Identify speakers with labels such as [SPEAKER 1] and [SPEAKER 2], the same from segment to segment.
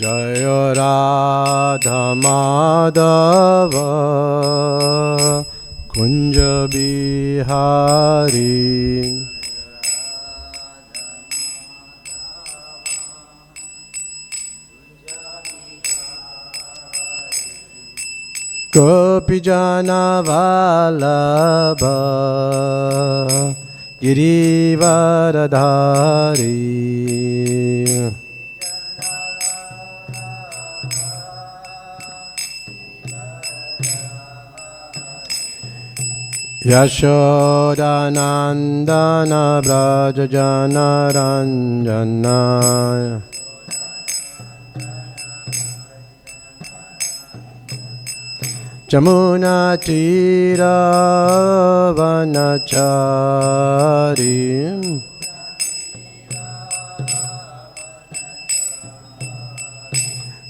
[SPEAKER 1] Jaya Radha Madhava Kunja Bihari Gopi Jana Vallabha Girivaradhari Yashodanandana Brajajana Ranjana Jamuna Tira Vanachari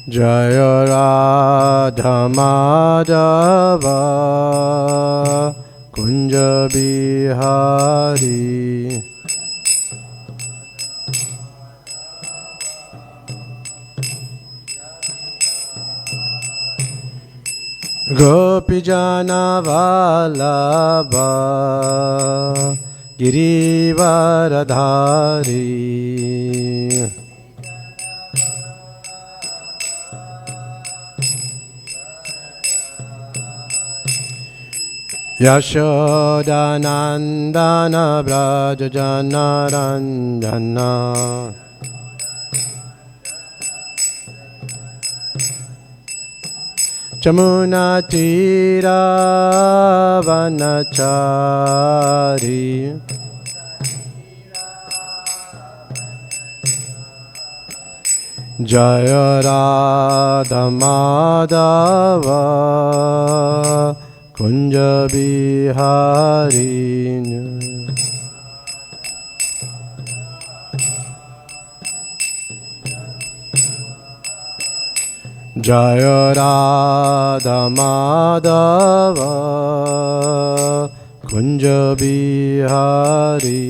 [SPEAKER 1] Jaya Radha Madhava Kunja Bihari Gopi Jana Vallabha Girivaradhari Yashodanandana Brajajana Ranjana Jamuna Tira Vanachari Jaya Radha Madhava Kunja Bihari Jaya Radha Madhava Kunja Bihari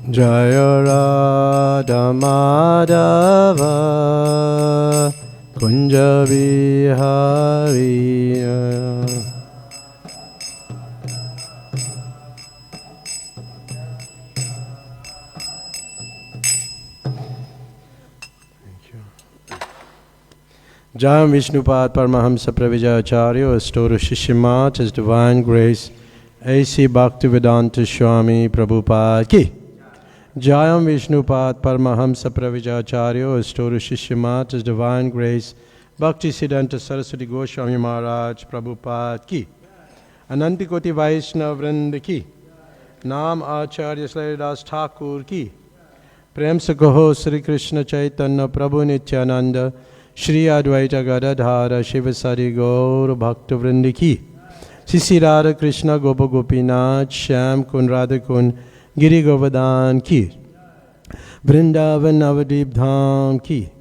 [SPEAKER 1] Jaya Radha Madhava Kunja Bihari Jai Vishnupad Paramahamsa Pravijacharya, Astoru Shishimat, His Divine Grace, A.C. Bhaktivedanta Swami Prabhupada Ki. Jayam Vishnupad Paramahamsa Pravijacharya, Astoru Shishimat, His Divine Grace, Bhakti Siddhanta Saraswati Goswami Maharaj Prabhupada Ki. Anantikoti Vaishnava Vrinda Ki. Naam Acharya Slaidas Thakur Ki. Prem se kaho Sri Krishna Chaitanya Prabhu Nityananda Shri Advaita Gadadhara Shivasari Gaur Bhakta Vrinda Ki. Sisi Radha Krishna Gopa Gopinath Shyam Kun Radha Kun Giri Govardhan Ki. Vrindavan Navadip Dham Ki.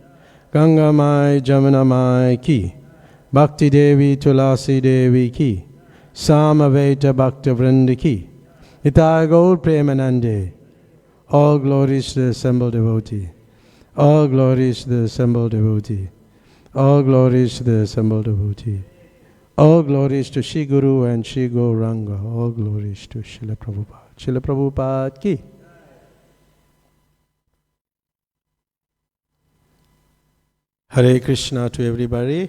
[SPEAKER 1] Ganga Mai Jamuna Mai Ki. Bhakti Devi Tulasi Devi Ki. Samaveta Bhakta Vrinda Ki. Nitai Gaur Premanande. All glories to the assembled devotee. All glories to the assembled devotee. All glories to the assembled devotee. All glories to Shri Guru and Shri Gauranga. All glories to Srila Prabhupada. Srila Prabhupada Ki. Hare Krishna to everybody.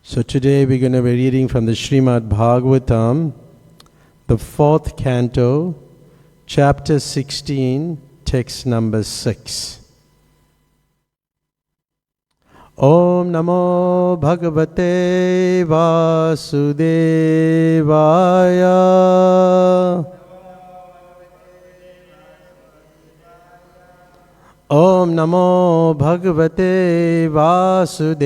[SPEAKER 1] So today we're going to be reading from the Srimad Bhagavatam, the 4th canto, chapter 16, text number 6. Om Namo Bhagavate Vasudevaya. Om Namo Bhagavate Vasudevaya.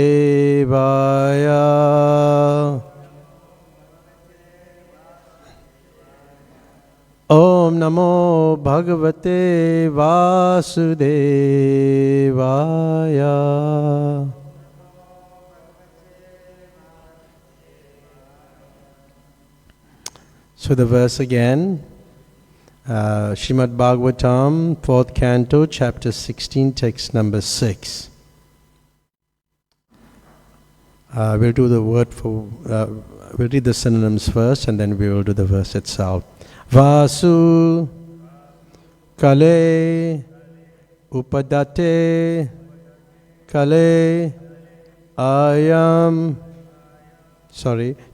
[SPEAKER 1] Om Namo Bhagavate Vasudevaya. So the verse again, Srimad Bhagavatam, 4th canto, chapter 16, text number 6. We'll do the word for, we'll read the synonyms first and then we will do the verse itself. Vasu Kale Upadate Kale Ayam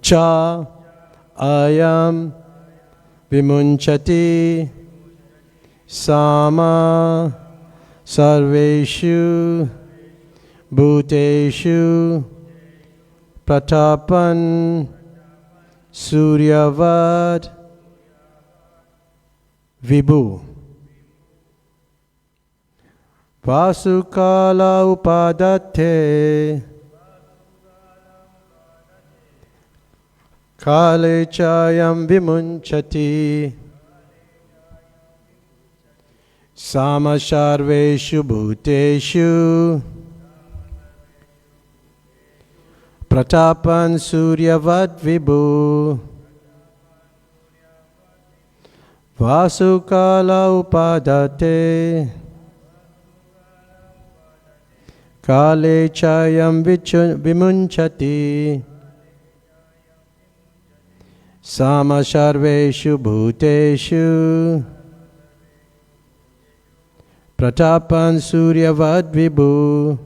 [SPEAKER 1] Cha Ayam Vimunchati Sama Sarveshu Bhuteshu Pratapan Suryavad Vibhu Vasukala Upadate Kale Chayam Vimunchati Samasharveshu Bhuteshu Pratapan Suryavad Vibhu Vasukala Upadate Kale Chayam Vimunchati Samasharveshu Bhuteshu Pratapan Suryavad Vibhu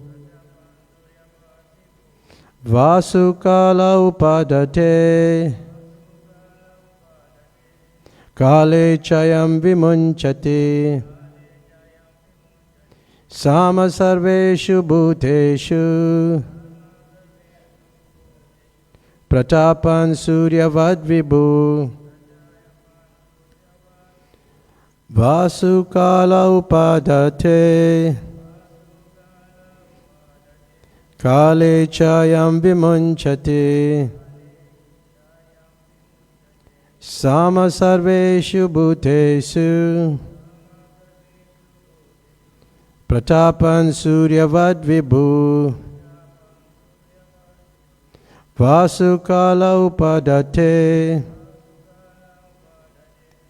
[SPEAKER 1] Vasukala Upadate Kale Chayam Vimunchati Samasarveshu Bhuteshu Pratapan Suryavad Vibhu Vasukala Upadate Kale Chayam Vimunchati Samasarveshu Bhuteshu Pratapan Suryavad Vibhu Vasukala Upadate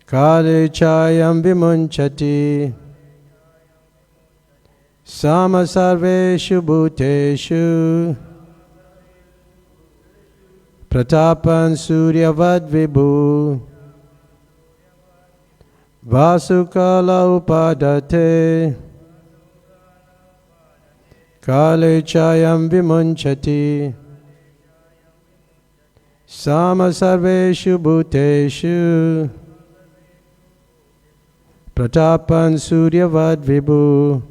[SPEAKER 1] Kale Chayam Vimunchati Samasarveshu Bhuteshu Pratapan Suryavad Vibhu Vasukala Upadate Kale Chayam Vimunchati Samasarveshu Bhuteshu Pratapan Suryavad Vibhu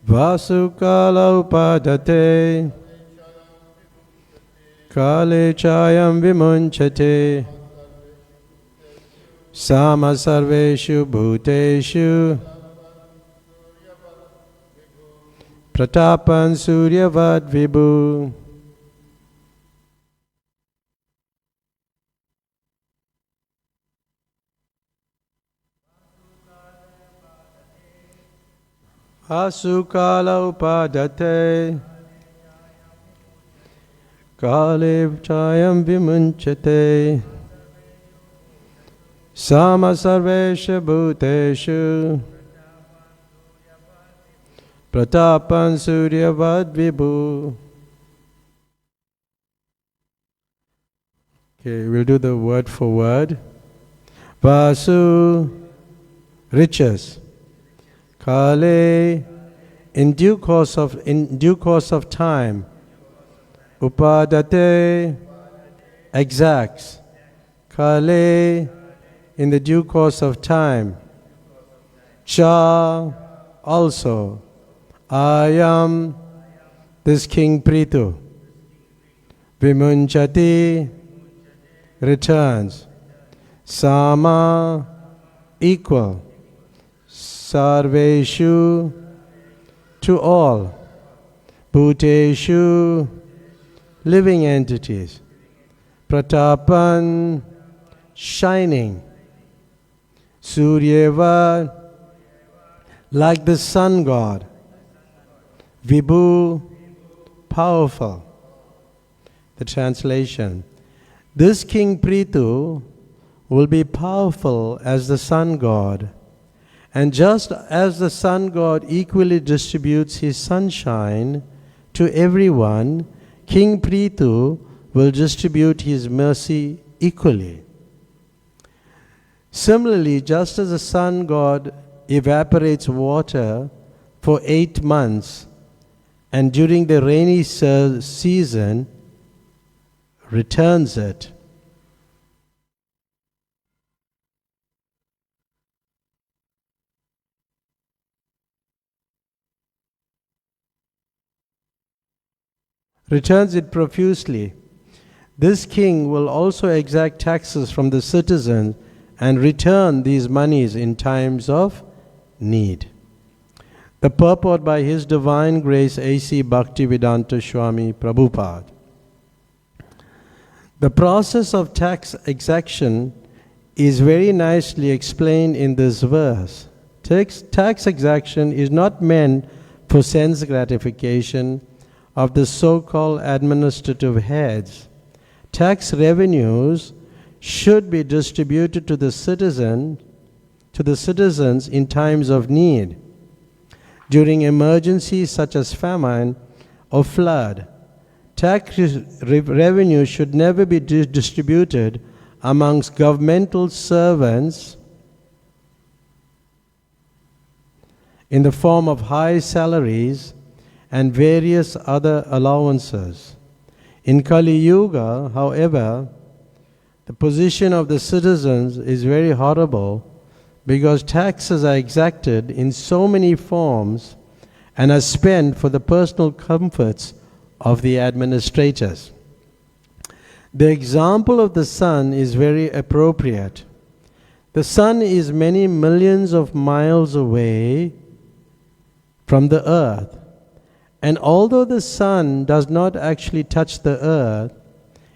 [SPEAKER 1] Vasukala Upadate Kale Chayam Vimunchate Samasarveshu Bhuteshu Pratapan Suryavad Vibhu. Vasukala Upadate Kale Chayam Vimunchate Samasarveshu Bhuteshu Pratapan Suryavad Vibhu. Okay, we'll do the word for word. Vasu, riches. Kale, in due course of time. Upadate, exacts. Kale, in the due course of time. Cha, also. Ayam, this King Prithu. Vimunchati, returns. Sama, equal. Sarveshu, to all. Bhuteshu, living entities. Pratapan, shining. Suryeva, like the sun god. Vibhu, powerful. The translation. This King Prithu will be powerful as the sun god. And just as the sun god equally distributes his sunshine to everyone, King Prithu will distribute his mercy equally. Similarly, just as the sun god evaporates water for 8 months and during the rainy season returns it, profusely. This king will also exact taxes from the citizens and return these monies in times of need. The purport by His Divine Grace A.C. Bhaktivedanta Swami Prabhupada. The process of tax exaction is very nicely explained in this verse. Tax exaction is not meant for sense gratification of the so-called administrative heads. Tax revenues should be distributed to the citizens in times of need. During emergencies such as famine or flood, tax revenue should never be distributed amongst governmental servants in the form of high salaries and various other allowances. In Kali Yuga, however, the position of the citizens is very horrible because taxes are exacted in so many forms and are spent for the personal comforts of the administrators. The example of the sun is very appropriate. The sun is many millions of miles away from the earth. And although the sun does not actually touch the earth,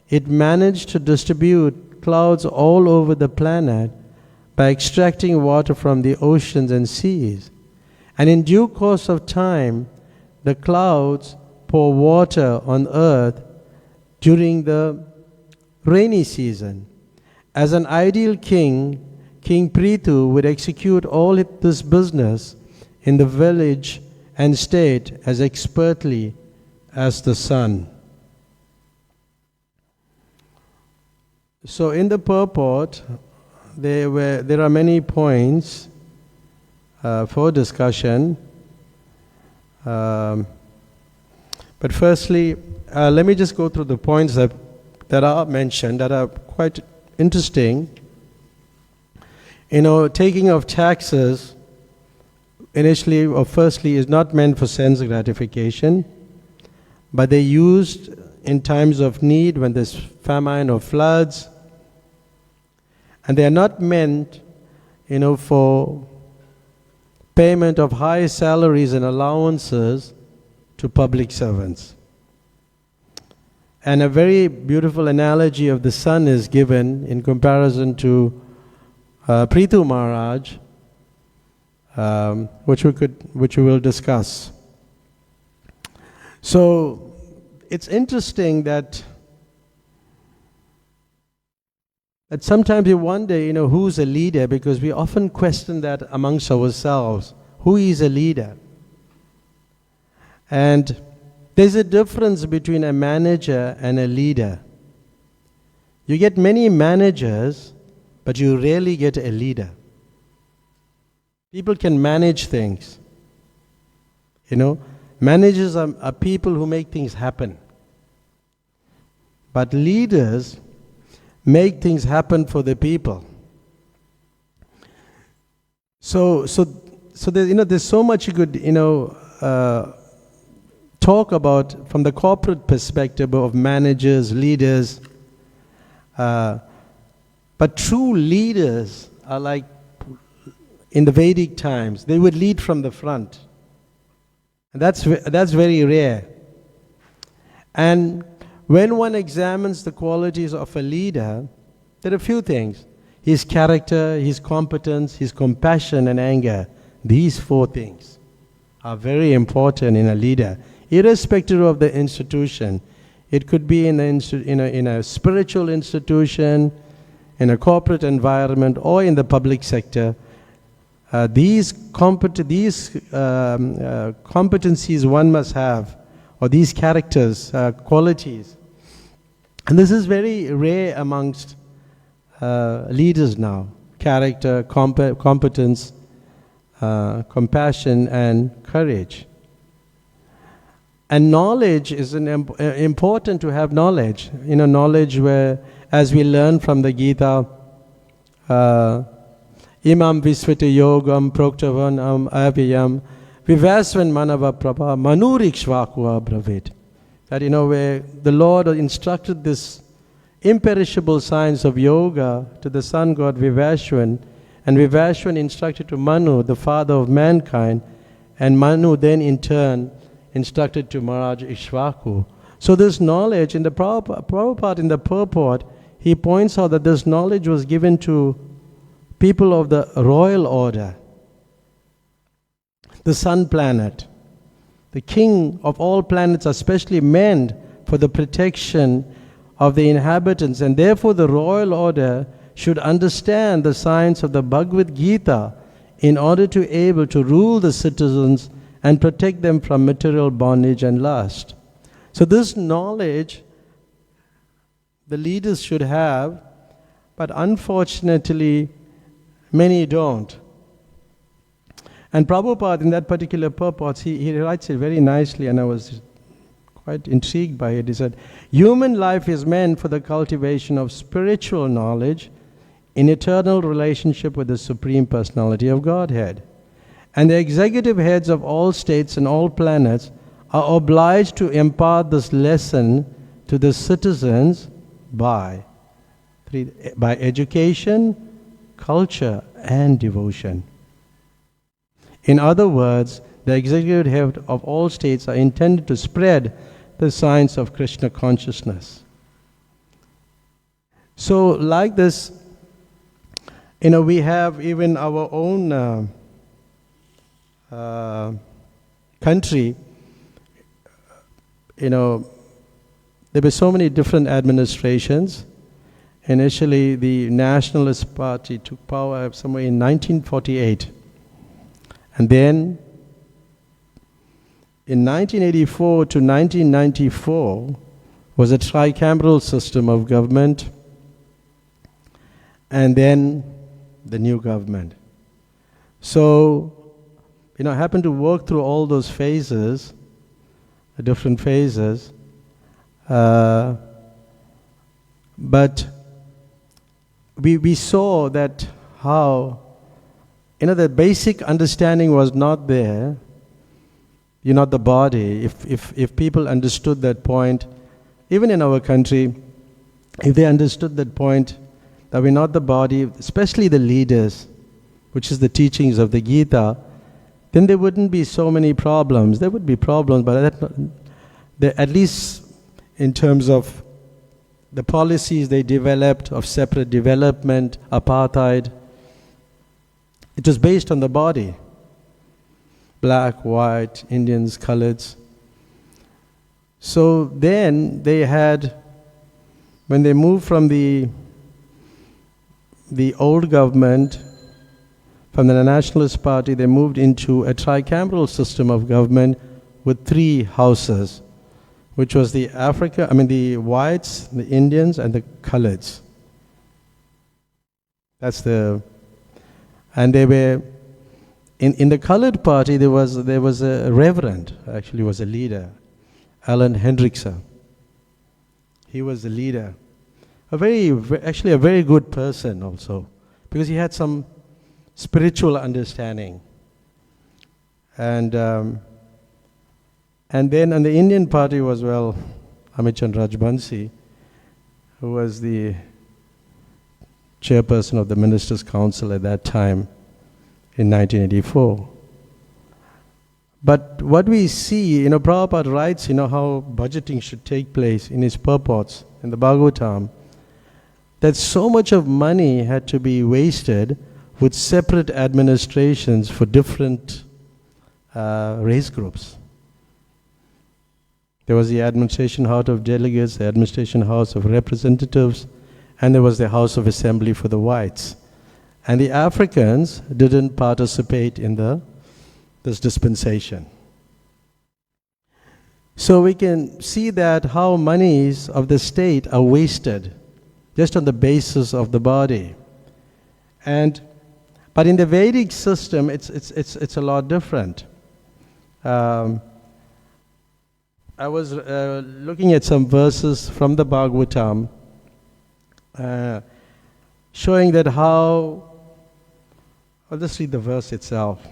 [SPEAKER 1] it managed to distribute clouds all over the planet by extracting water from the oceans and seas. And in due course of time, the clouds pour water on earth during the rainy season. As an ideal king, King Prithu would execute all this business in the village and state as expertly as the sun. So in the purport, there are many points for discussion. But firstly, let me just go through the points that are mentioned that are quite interesting. Taking of taxes initially or firstly is not meant for sense gratification, but they're used in times of need when there's famine or floods, and they are not meant for payment of high salaries and allowances to public servants. And a very beautiful analogy of the sun is given in comparison to Prithu Maharaj, which we will discuss. So it's interesting that sometimes you wonder, who's a leader, because we often question that amongst ourselves. Who is a leader? And there's a difference between a manager and a leader. You get many managers, but you rarely get a leader. People can manage things. Managers are people who make things happen. But leaders make things happen for the people. So there's so much you could talk about from the corporate perspective of managers, leaders. But true leaders are like in the Vedic times. They would lead from the front. And that's very rare. And when one examines the qualities of a leader, there are a few things. His character, his competence, his compassion and anger. These 4 things are very important in a leader, irrespective of the institution. It could be in a spiritual institution, in a corporate environment, or in the public sector. These competencies one must have, or these characters, qualities. And this is very rare amongst leaders now. Character, competence, compassion, and courage. And knowledge is important to have knowledge. Knowledge where, as we learn from the Gita, Imam Visvita Yogam Proktavanam Avyam Vivasvan Manava Prabha Manurikshvakua Bravit. That where the Lord instructed this imperishable science of yoga to the sun god Vivaswan, and Vivaswan instructed to Manu, the father of mankind, and Manu then in turn instructed to Maharaj Ishvaku. So this knowledge, in the Prabhupada in the purport, he points out that this knowledge was given to people of the royal order, the sun planet, the king of all planets, are specially meant for the protection of the inhabitants, and therefore the royal order should understand the science of the Bhagavad Gita in order to be able to rule the citizens and protect them from material bondage and lust. So this knowledge the leaders should have, but unfortunately many don't. And Prabhupada, in that particular purport, he writes it very nicely, and I was quite intrigued by it. He said, human life is meant for the cultivation of spiritual knowledge in eternal relationship with the Supreme Personality of Godhead. And the executive heads of all states and all planets are obliged to impart this lesson to the citizens by education, culture, and devotion. In other words, the executive head of all states are intended to spread the science of Krishna consciousness. So like this, we have even our own country, there were so many different administrations. Initially, the Nationalist Party took power somewhere in 1948. And then, in 1984 to 1994, was a tricameral system of government, and then the new government. So, I happened to work through all those phases, the different phases, but we saw that how, the basic understanding was not there. You're not the body. If people understood that point, even in our country, if they understood that point, that we're not the body, especially the leaders, which is the teachings of the Gita, then there wouldn't be so many problems. There would be problems, but at least in terms of the policies they developed of separate development, apartheid, it was based on the body. Black, white, Indians, coloreds. So then they had, when they moved from the old government, from the Nationalist Party, they moved into a tricameral system of government with three houses, which was the whites, the Indians, and the coloreds. And they were, in the colored party, there was a reverend, actually was a leader, Alan Hendrickson. He was the leader. Actually a very good person also, because he had some spiritual understanding. And then on the Indian party was, Amit Rajbansi, who was the chairperson of the Ministers' Council at that time in 1984. But what we see, Prabhupada writes, how budgeting should take place in his purports in the Bhagavatam, that so much of money had to be wasted with separate administrations for different race groups. There was the Administration House of Delegates, the Administration House of Representatives, and there was the House of Assembly for the whites. And the Africans didn't participate in this dispensation. So we can see that how monies of the state are wasted just on the basis of the body. But in the Vedic system, it's a lot different. I was looking at some verses from the Bhagavatam, showing that how. I'll just read the verse itself.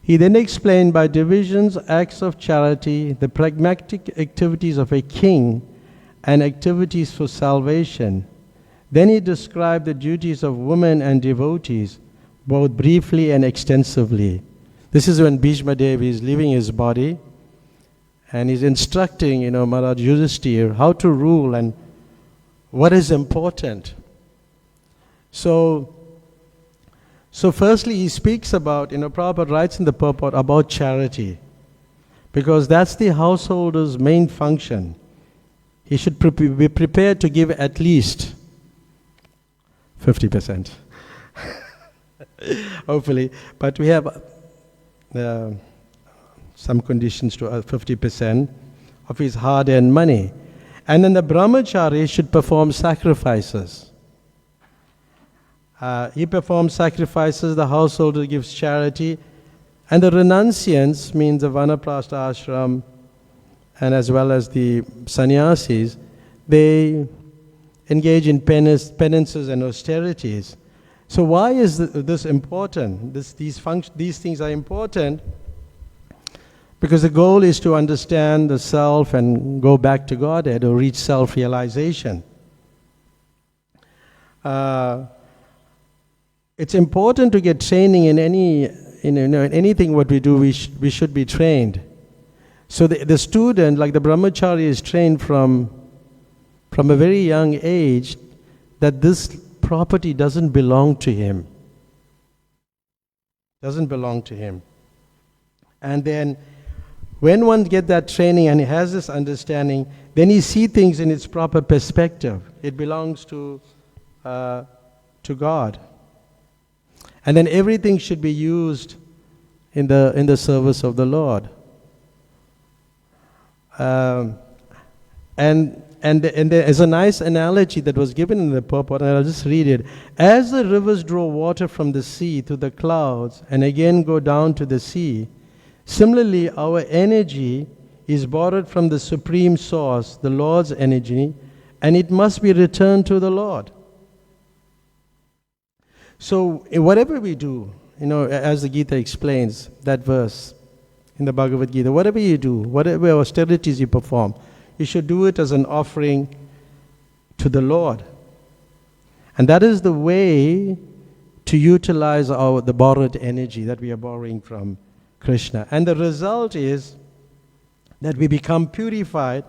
[SPEAKER 1] He then explained by divisions, acts of charity, the pragmatic activities of a king, and activities for salvation. Then he described the duties of women and devotees, both briefly and extensively. This is when Bhishma Devi is leaving his body, and he's instructing, Maharaj Yudhishthira how to rule and what is important. So firstly, he speaks about, Prabhupada writes in the purport about charity, because that's the householder's main function. He should be prepared to give at least 50%. Hopefully. But we have some conditions to 50% of his hard-earned money. And then the brahmachari should perform sacrifices. He performs sacrifices, the householder gives charity, and the renunciants, means the vanaprastha ashram, and as well as the sannyasis, they engage in penances and austerities. So why is this important? These things are important because the goal is to understand the self and go back to Godhead or reach self-realization. It's important to get training in anything what we do. We should be trained. So the student, like the brahmachari, is trained from a very young age that this property doesn't belong to him. Doesn't belong to him. And then when one gets that training and he has this understanding, then he sees things in its proper perspective. It belongs to God. And then everything should be used in the service of the Lord. And there's a nice analogy that was given in the purport, and I'll just read it. As the rivers draw water from the sea to the clouds and again go down to the sea, similarly our energy is borrowed from the supreme source, the Lord's energy, and it must be returned to the Lord. So whatever we do, as the Gita explains, that verse in the Bhagavad Gita, whatever you do, whatever austerities you perform, you should do it as an offering to the Lord. And that is the way to utilize the borrowed energy that we are borrowing from Krishna. And the result is that we become purified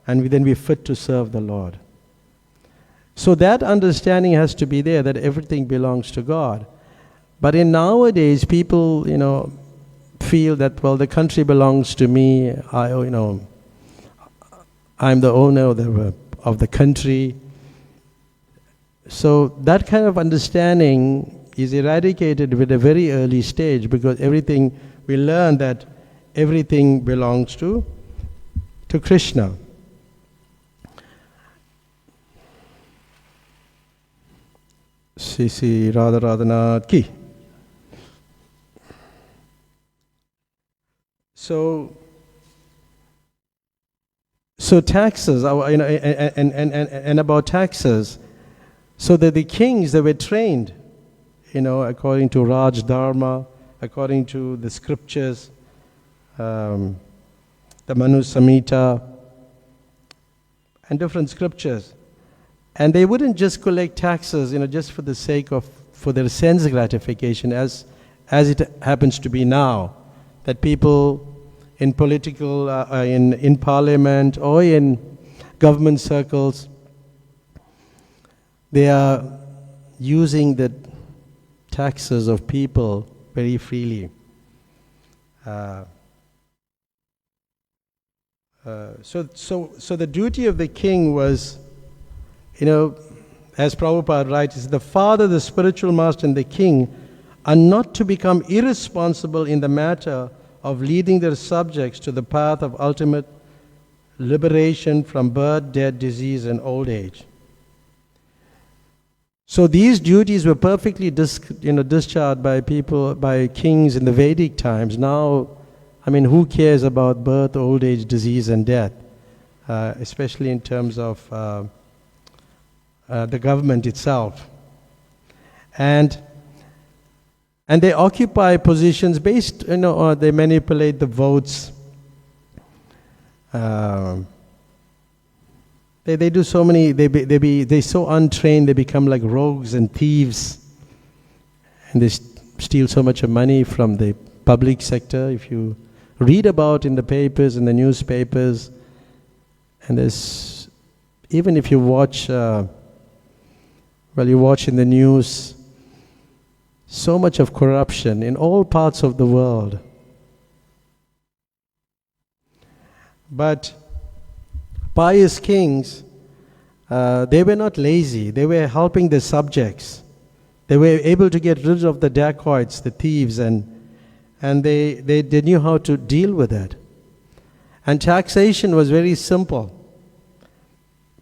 [SPEAKER 1] and then we're fit to serve the Lord. So that understanding has to be there, that everything belongs to God. But in nowadays, people, feel that, well, the country belongs to me. I'm the owner of the country. So that kind of understanding is eradicated with a very early stage, because we learn that everything belongs to Krishna. Sisi Radha Radhanath Ki. So taxes, and about taxes, so that the kings, they were trained, according to Raj Dharma, according to the scriptures, the Manu Samhita, and different scriptures. And they wouldn't just collect taxes, just for the sake for their sense gratification, as it happens to be now, that people in political, in parliament or in government circles, they are using the taxes of people very freely. So the duty of the king was, as Prabhupada writes, is the father, the spiritual master, and the king are not to become irresponsible in the matter of leading their subjects to the path of ultimate liberation from birth, death, disease, and old age. So these duties were perfectly discharged by people, by kings in the Vedic times. Now, who cares about birth, old age, disease, and death, especially in terms of the government itself. And they occupy positions based, or they manipulate the votes. They do so many. They're so untrained. They become like rogues and thieves, and they steal so much of money from the public sector. If you read about in the papers, in the newspapers, and there's, even if you watch, you watch in the news, so much of corruption in all parts of the world. But pious kings, they were not lazy. They were helping their subjects. They were able to get rid of the dacoits, the thieves, and they knew how to deal with it. And taxation was very simple.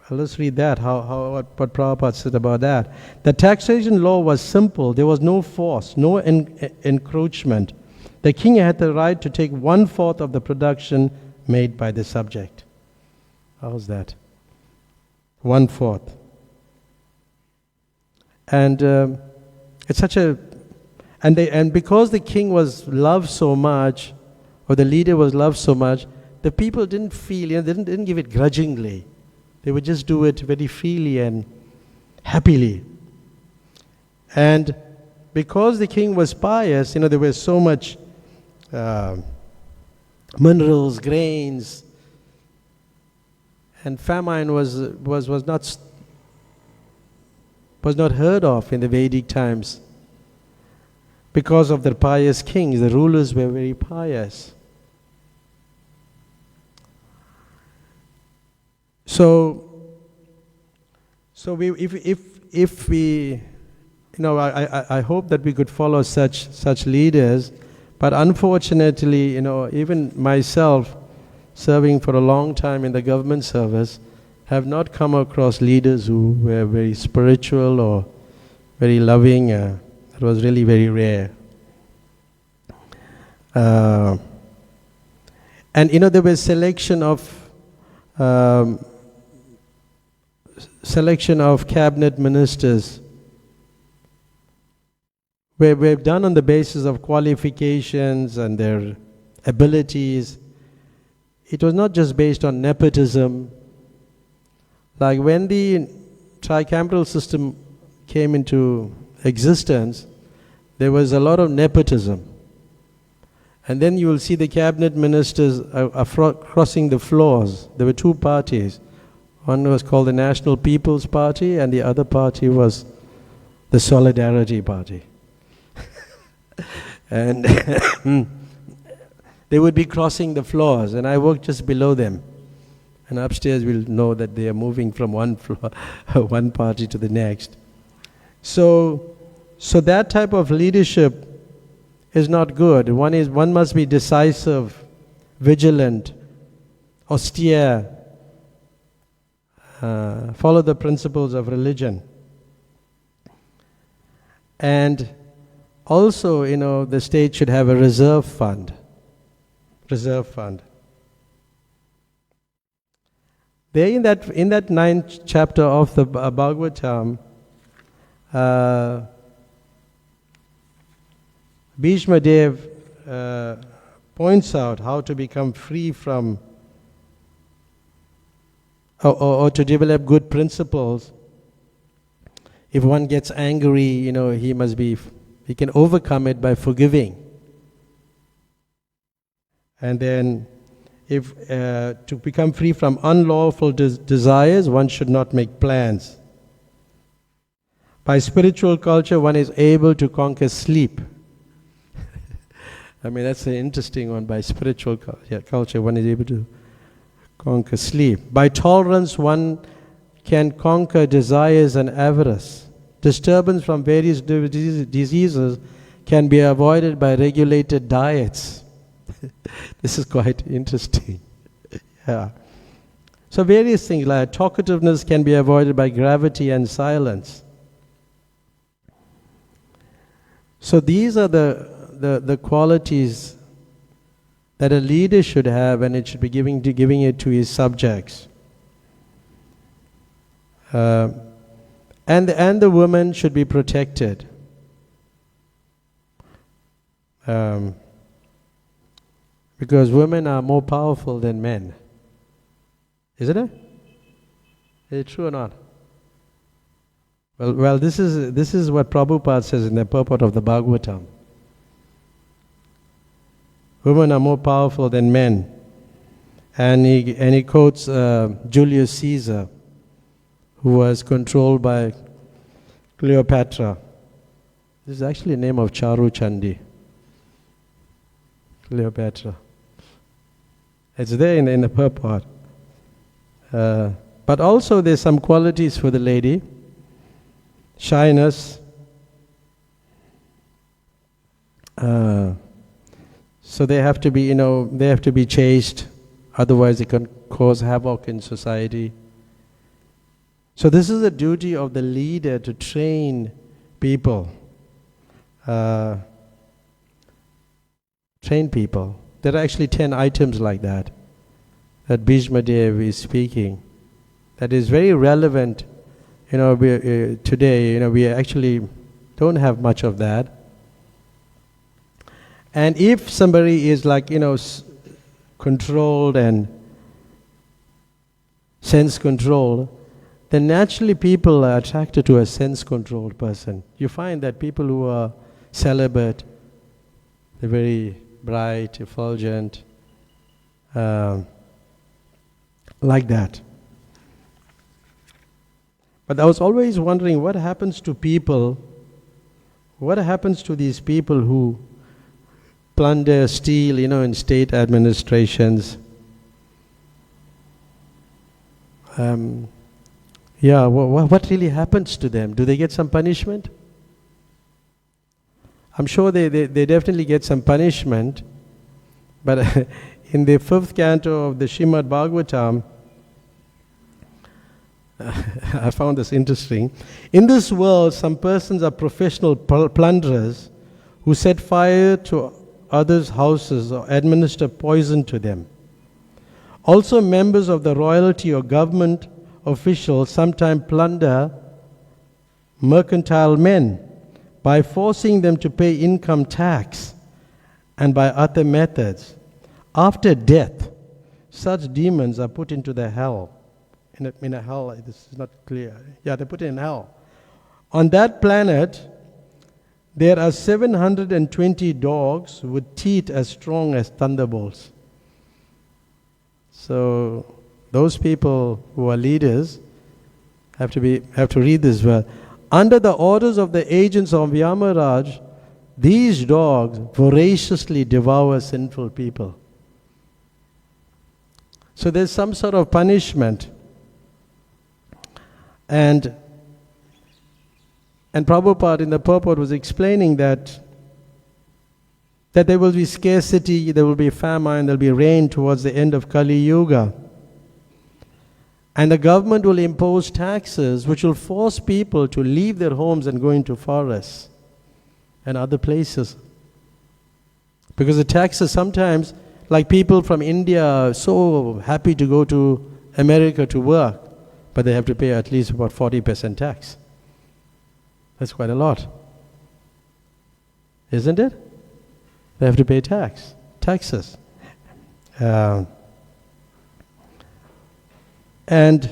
[SPEAKER 1] Let's read that, what Prabhupada said about that. The taxation law was simple. There was no force, no encroachment. The king had the right to take 1/4 of the production made by the subject. How's that? 1/4. And it's such a... And because the king was loved so much, or the leader was loved so much, the people didn't feel, they didn't give it grudgingly. They would just do it very freely and happily. And because the king was pious, there was so much minerals, grains, and famine was not heard of in the Vedic times. Because of the pious kings, the rulers were very pious. So if we, I hope that we could follow such leaders, but unfortunately, even myself, serving for a long time in the government service, have not come across leaders who were very spiritual or very loving. It was really very rare. And there was selection of cabinet ministers were done on the basis of qualifications and their abilities. It was not just based on nepotism. Like when the tricameral system came into existence, there was a lot of nepotism. And then you will see the cabinet ministers are crossing the floors. There were two parties. One was called the National People's Party, and the other party was the Solidarity Party. And they would be crossing the floors, and I worked just below them. And upstairs we'll know that they are moving from one floor, one party to the next. So that type of leadership is not good. One must be decisive, vigilant, austere, follow the principles of religion. And also, the state should have a reserve fund. There in that 9th chapter of the Bhagavatam, Bhishma Dev points out how to become free from, or to develop good principles. If one gets angry, he can overcome it by forgiving. And then, if to become free from unlawful desires, one should not make plans. By spiritual culture, one is able to conquer sleep. I mean, that's an interesting one. By spiritual culture, one is able to conquer sleep. By tolerance, one can conquer desires and avarice. Disturbance from various diseases can be avoided by regulated diets. This is quite interesting. Yeah. So various things like talkativeness can be avoided by gravity and silence. So these are the qualities that a leader should have, and it should be giving it to his subjects. And the woman should be protected. Because women are more powerful than men. Isn't it? Is it true or not? Well, this is what Prabhupada says in the purport of the Bhagavatam. Women are more powerful than men. And he quotes Julius Caesar, who was controlled by Cleopatra. This is actually the name of Charu Chandi. Cleopatra. It's there in the purport. But also there's some qualities for the lady. Shyness. So they have to be, they have to be chaste. Otherwise it can cause havoc in society. So this is the duty of the leader, to train people. Train people. There are actually 10 items like that Bhishma Dev is speaking. That is very relevant. Today, we actually don't have much of that. And if somebody is controlled and sense controlled, then naturally people are attracted to a sense-controlled person. You find that people who are celibate, they're very bright, effulgent, like that. But I was always wondering what happens to people, what happens to these people who plunder, steal, in state administrations. What really happens to them? Do they get some punishment? I'm sure they definitely get some punishment, but in the 5th canto of the Srimad Bhagavatam, I found this interesting. In this world, some persons are professional plunderers who set fire to others' houses or administer poison to them. Also, members of the royalty or government officials sometimes plunder mercantile men by forcing them to pay income tax and by other methods. After death, such demons are put into the hell. In a hell, this is not clear. Yeah, they put it in hell. On that planet, there are 720 dogs with teeth as strong as thunderbolts. So those people who are leaders have to read this well. Under the orders of the agents of Yamaraj, these dogs voraciously devour sinful people. So there's some sort of punishment. And Prabhupada in the purport was explaining that there will be scarcity, there will be famine, there will be rain towards the end of Kali Yuga. And the government will impose taxes which will force people to leave their homes and go into forests and other places. Because the taxes sometimes, like people from India are so happy to go to America to work, but they have to pay at least about 40% tax. That's quite a lot. Isn't it? They have to pay taxes. And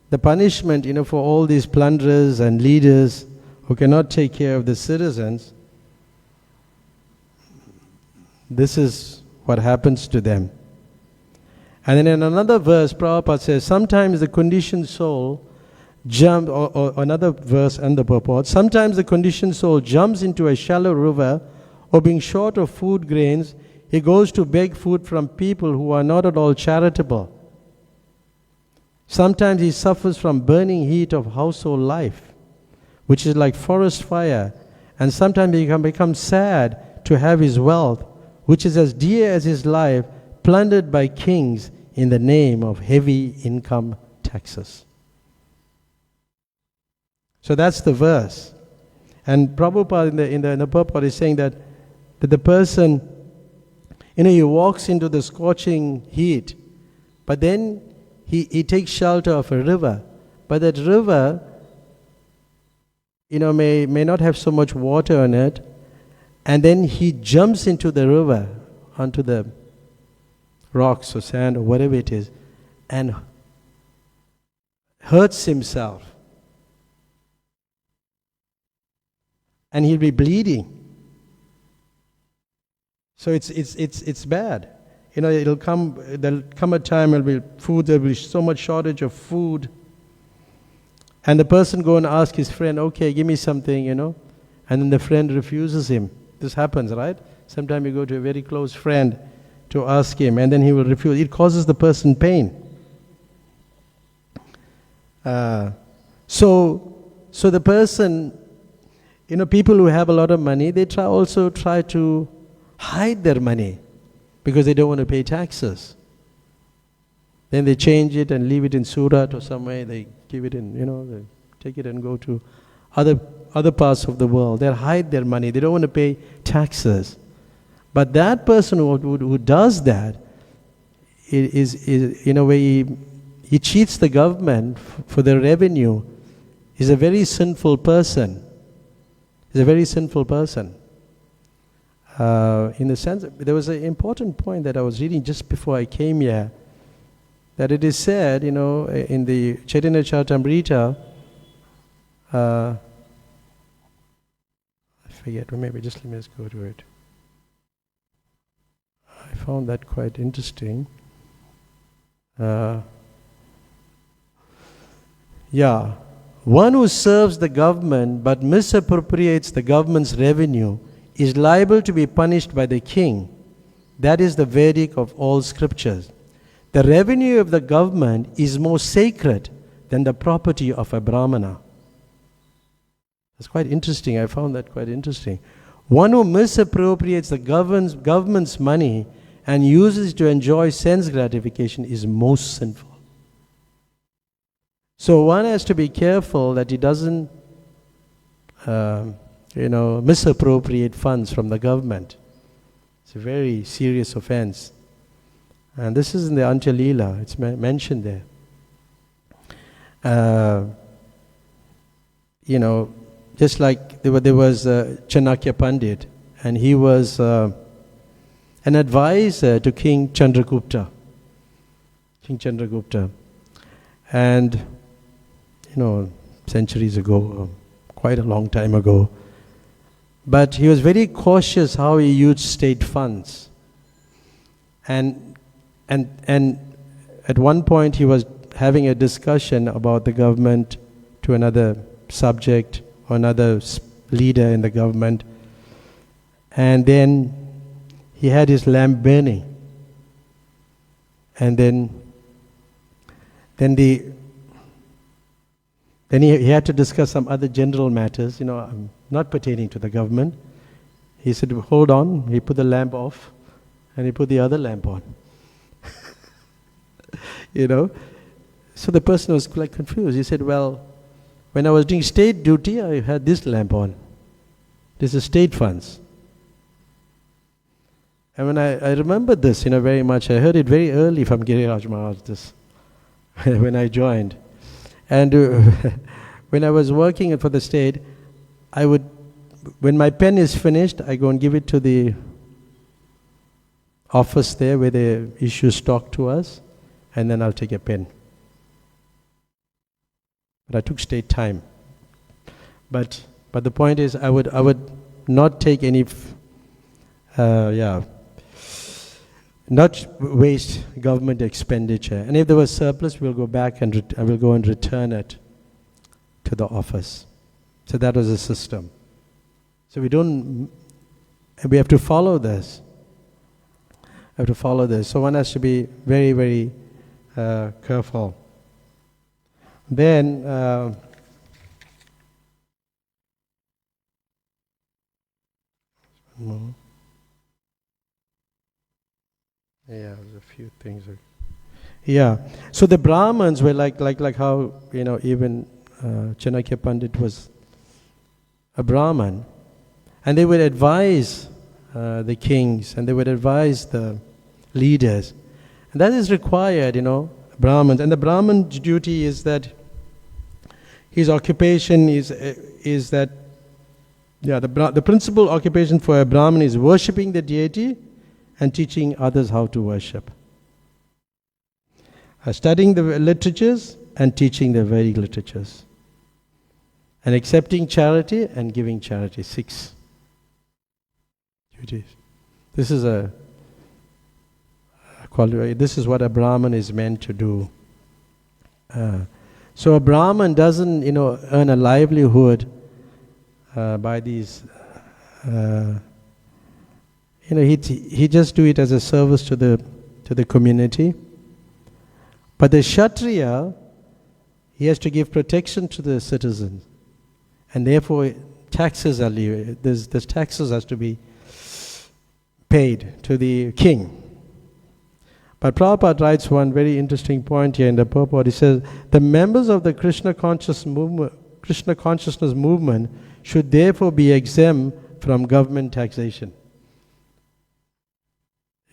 [SPEAKER 1] the punishment, for all these plunderers and leaders who cannot take care of the citizens, this is what happens to them. And then in another verse, Prabhupada says, sometimes the conditioned soul or another verse and the purport, sometimes the conditioned soul jumps into a shallow river, or being short of food grains, he goes to beg food from people who are not at all charitable. Sometimes he suffers from burning heat of household life, which is like forest fire, and sometimes he can become sad to have his wealth, which is as dear as his life, plundered by kings in the name of heavy income taxes. So that's the verse. And Prabhupada in the purport is saying that the person, he walks into the scorching heat, but then he takes shelter of a river. But that river, may not have so much water in it, and then he jumps into the river, onto the rocks or sand or whatever it is, and hurts himself. And he'll be bleeding. So it's bad. There'll come a time there'll be so much shortage of food. And the person go and ask his friend, okay, give me something, and then the friend refuses him. This happens, right? Sometimes you go to a very close friend to ask him, and then he will refuse. It causes the person pain. So the person, people who have a lot of money, they try to hide their money because they don't want to pay taxes. Then they change it and leave it in Surat or somewhere. They give it in, they take it and go to other parts of the world. They hide their money. They don't want to pay taxes. But that person who does that is in a way, he cheats the government for their revenue. Is a very sinful person. He's a very sinful person. In the sense, there was an important point that I was reading just before I came here, that it is said, in the Chaitanya Charitamrita, I forget, or maybe just let me just go to it. I found that quite interesting. One who serves the government but misappropriates the government's revenue is liable to be punished by the king. That is the verdict of all scriptures. The revenue of the government is more sacred than the property of a brahmana. That's quite interesting. I found that quite interesting. One who misappropriates the government's money and uses it to enjoy sense gratification is most sinful. So one has to be careful that he doesn't, misappropriate funds from the government. It's a very serious offense. And this is in the Antya Leela. It's mentioned there. Just like there was Chanakya Pandit, and he was an advisor to King Chandragupta. And, centuries ago, quite a long time ago. But he was very cautious how he used state funds. And at one point he was having a discussion about the government to another subject or another leader in the government. And then he had his lamp burning. And then he had to discuss some other general matters, not pertaining to the government. He said, hold on. He put the lamp off and he put the other lamp on. So the person was quite confused. He said, well, when I was doing state duty, I had this lamp on. This is state funds. And when I remember this, very much, I heard it very early from Giriraj Maharaj, this, when I joined. And when I was working for the state, when my pen is finished, I go and give it to the office there where they issue stock to us, and then I'll take a pen. But I took state time. But the point is, I would not take any, not waste government expenditure. And if there was surplus, we'll go back and I will go and return it to the office. So that was the system. So we have to follow this. So one has to be very, very careful. Then, yeah, there's a few things. Yeah, so the Brahmins were like how, even Chanakya Pandit was a Brahman, and they would advise the kings, and they would advise the leaders, and that is required, Brahmins. And the Brahman's duty is that his occupation is that, the principal occupation for a Brahmin is worshipping the deity and teaching others how to worship. Studying the literatures and teaching the Vedic literatures. And accepting charity and giving charity. 6 duties. This is this is what a Brahman is meant to do. So a Brahman doesn't, earn a livelihood by these. He just do it as a service to the community. But the Kshatriya, he has to give protection to the citizens, and therefore taxes are levied. There's taxes has to be paid to the king. But Prabhupada writes one very interesting point here in the purport. He says, the members of the Krishna consciousness movement should therefore be exempt from government taxation.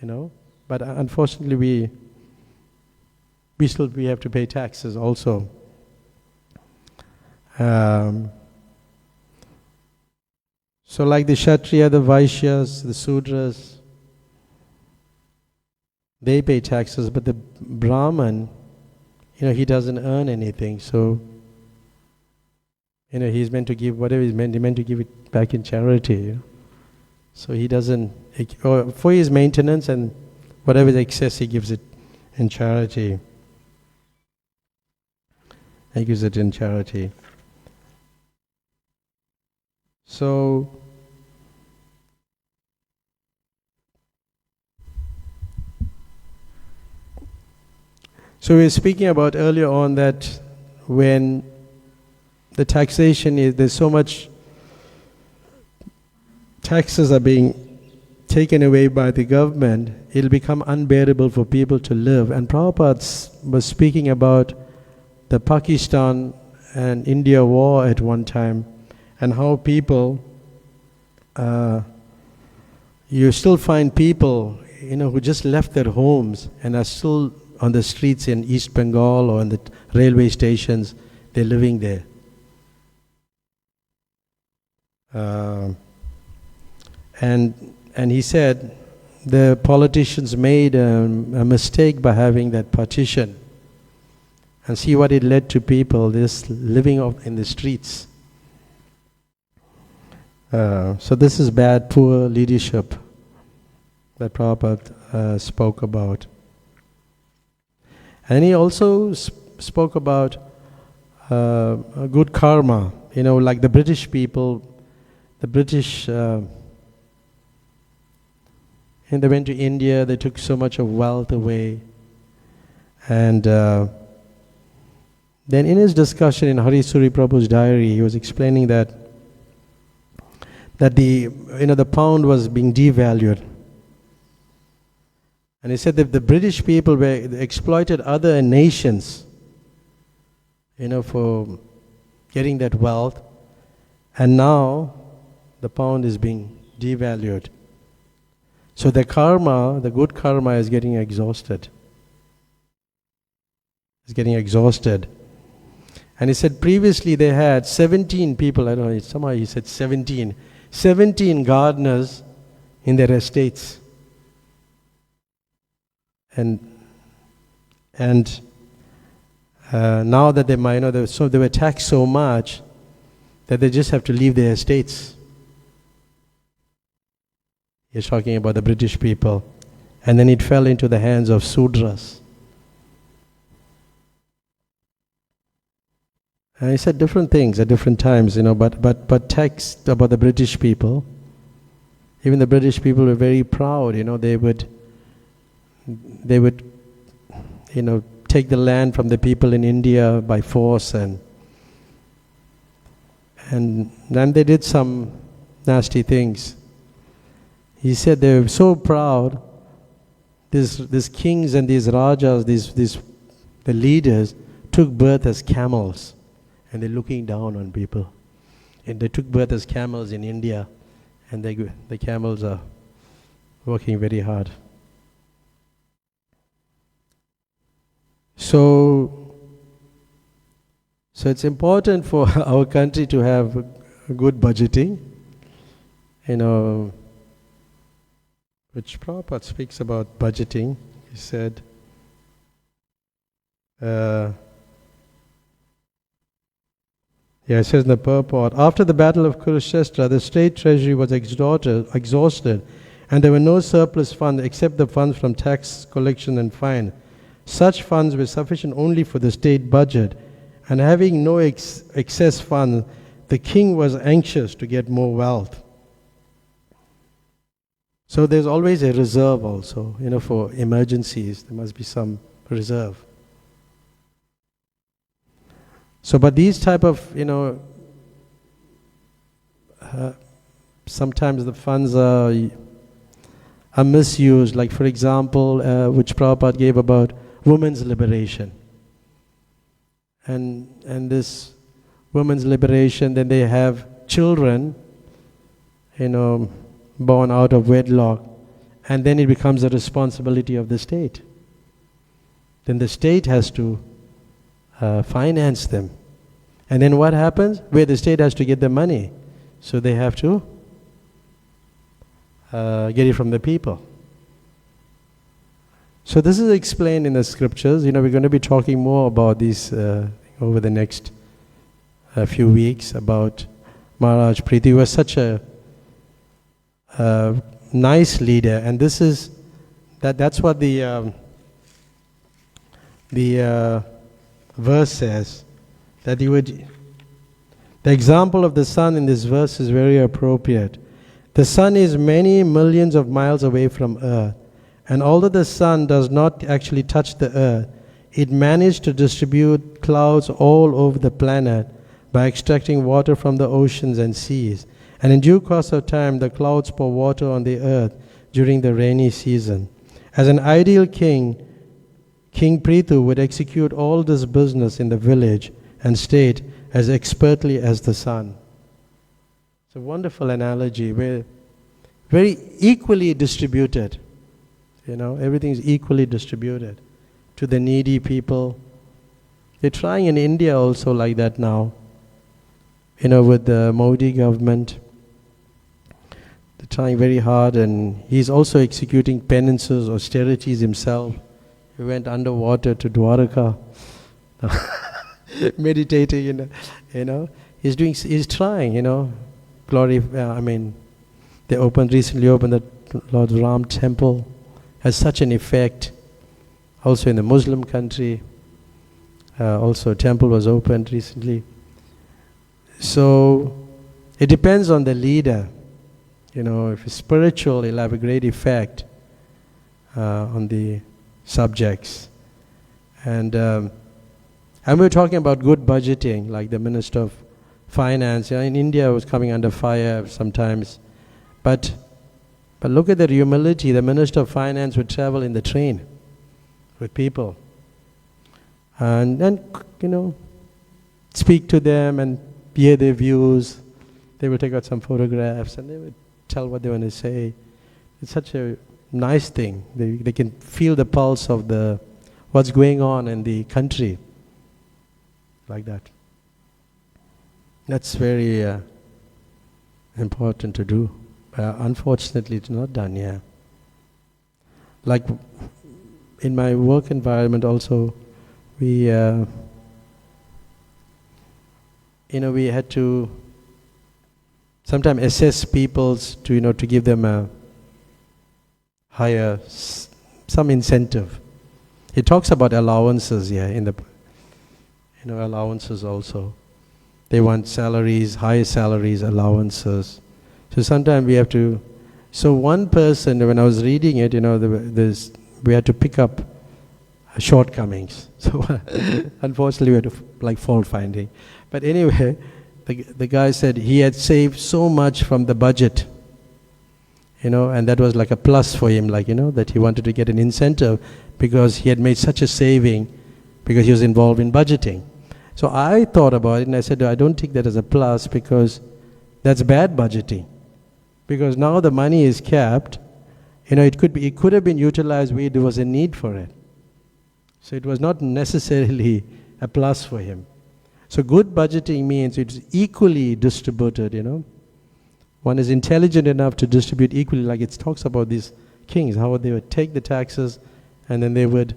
[SPEAKER 1] But unfortunately we have to pay taxes also. So like the Kshatriya, the Vaishyas, the Sudras, they pay taxes, but the Brahman, he doesn't earn anything. So, he's meant to give whatever he's meant to give it back in charity. So he doesn't, for his maintenance, and whatever is excess, he gives it in charity. He gives it in charity. So we were speaking about earlier on that when the taxation there's so much taxes are being taken away by the government, it'll become unbearable for people to live. And Prabhupada was speaking about the Pakistan and India war at one time, and how people, you still find people, who just left their homes and are still on the streets in East Bengal or in the railway stations. They're living there. And he said the politicians made a mistake by having that partition, and see what it led to people just living in the streets. So this is bad, poor leadership that Prabhupada spoke about. And he also spoke about good karma, like the British people, and they went to India, they took so much of wealth away. And then in his discussion in Hari Suri Prabhu's diary, he was explaining that the pound was being devalued. And he said that the British people exploited other nations, for getting that wealth. And now the pound is being devalued. So the good karma is getting exhausted. It's getting exhausted. And he said previously they had 17 people, I don't know, somehow he said 17 gardeners in their estates. And now that they were taxed so much that they just have to leave their estates. He's talking about the British people. And then it fell into the hands of Sudras. And he said different things at different times, but text about the British people. Even the British people were very proud, they would take the land from the people in India by force, and then they did some nasty things. He said they were so proud, these kings and these rajas, the leaders, took birth as camels, and they're looking down on people. And they took birth as camels in India, and the camels are working very hard. So it's important for our country to have a good budgeting, which Prabhupada speaks about budgeting. He said, it says in the purport, after the battle of Kurukshetra, the state treasury was exhausted, and there were no surplus funds except the funds from tax collection and fine. Such funds were sufficient only for the state budget, and having no excess funds, the king was anxious to get more wealth. So there's always a reserve also, for emergencies. There must be some reserve. So, but these type of, sometimes the funds are misused. Like, for example, which Prabhupada gave about women's liberation. And this women's liberation, then they have children, born out of wedlock, and then it becomes a responsibility of the state. Then the state has to finance them. And then what happens? Where the state has to get the money. So they have to get it from the people. So this is explained in the scriptures. We're going to be talking more about this over the next few weeks about Maharaj Preeti. He was such a nice leader, and this is that's what the verse says, that the example of the sun in this verse is very appropriate. The sun is many millions of miles away from earth, and although the sun does not actually touch the earth, it managed to distribute clouds all over the planet by extracting water from the oceans and seas. And in due course of time, the clouds pour water on the earth during the rainy season. As an ideal king, King Prithu would execute all this business in the village and state as expertly as the sun. It's a wonderful analogy. We're very equally distributed. Everything is equally distributed to the needy people. They're trying in India also like that now. With the Modi government. They're trying very hard, and he's also executing penances, austerities himself. He went underwater to Dwaraka, meditating, he's trying, they recently opened the Lord Ram temple, has such an effect. Also in the Muslim country, also a temple was opened recently. So it depends on the leader. If it's spiritual, it'll have a great effect on the subjects. And we're talking about good budgeting, like the Minister of Finance. In India, it was coming under fire sometimes. But look at the humility. The Minister of Finance would travel in the train with people. And then, speak to them and hear their views. They will take out some photographs and they would tell what they want to say. It's such a nice thing. They can feel the pulse of what's going on in the country, like that. That's very important to do. Unfortunately, it's not done, yeah. Like in my work environment also, we had to sometimes assess people's to give them a higher some incentive. It talks about allowances here in the allowances also. They want salaries, high salaries, allowances. So sometimes we have to... So one person, when I was reading it, we had to pick up shortcomings. So unfortunately we had to fault finding. But anyway, the guy said he had saved so much from the budget, and that was like a plus for him, that he wanted to get an incentive because he had made such a saving because he was involved in budgeting. So I thought about it and I said, I don't take that as a plus because that's bad budgeting. Because now the money is kept, it could have been utilized where there was a need for it. So it was not necessarily a plus for him. So good budgeting means it's equally distributed, One is intelligent enough to distribute equally, like it talks about these kings, how they would take the taxes and then they would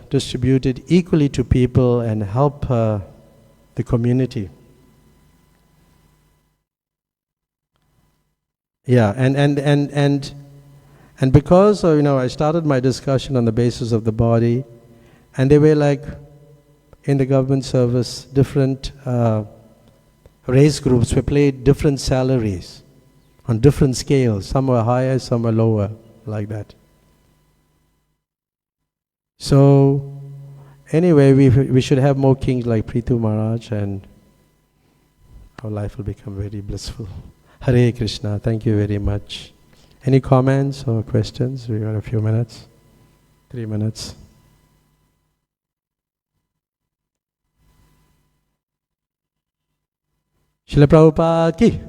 [SPEAKER 1] distribute it equally to people and help the community. Yeah, and because I started my discussion on the basis of the body, and they were in the government service, different race groups were paid different salaries on different scales. Some were higher, some were lower, like that. So anyway, we should have more kings like Prithu Maharaj, and our life will become very blissful. Hare Krishna, thank you very much. Any comments or questions? We got a few minutes, 3 minutes. Srila Prabhupada ki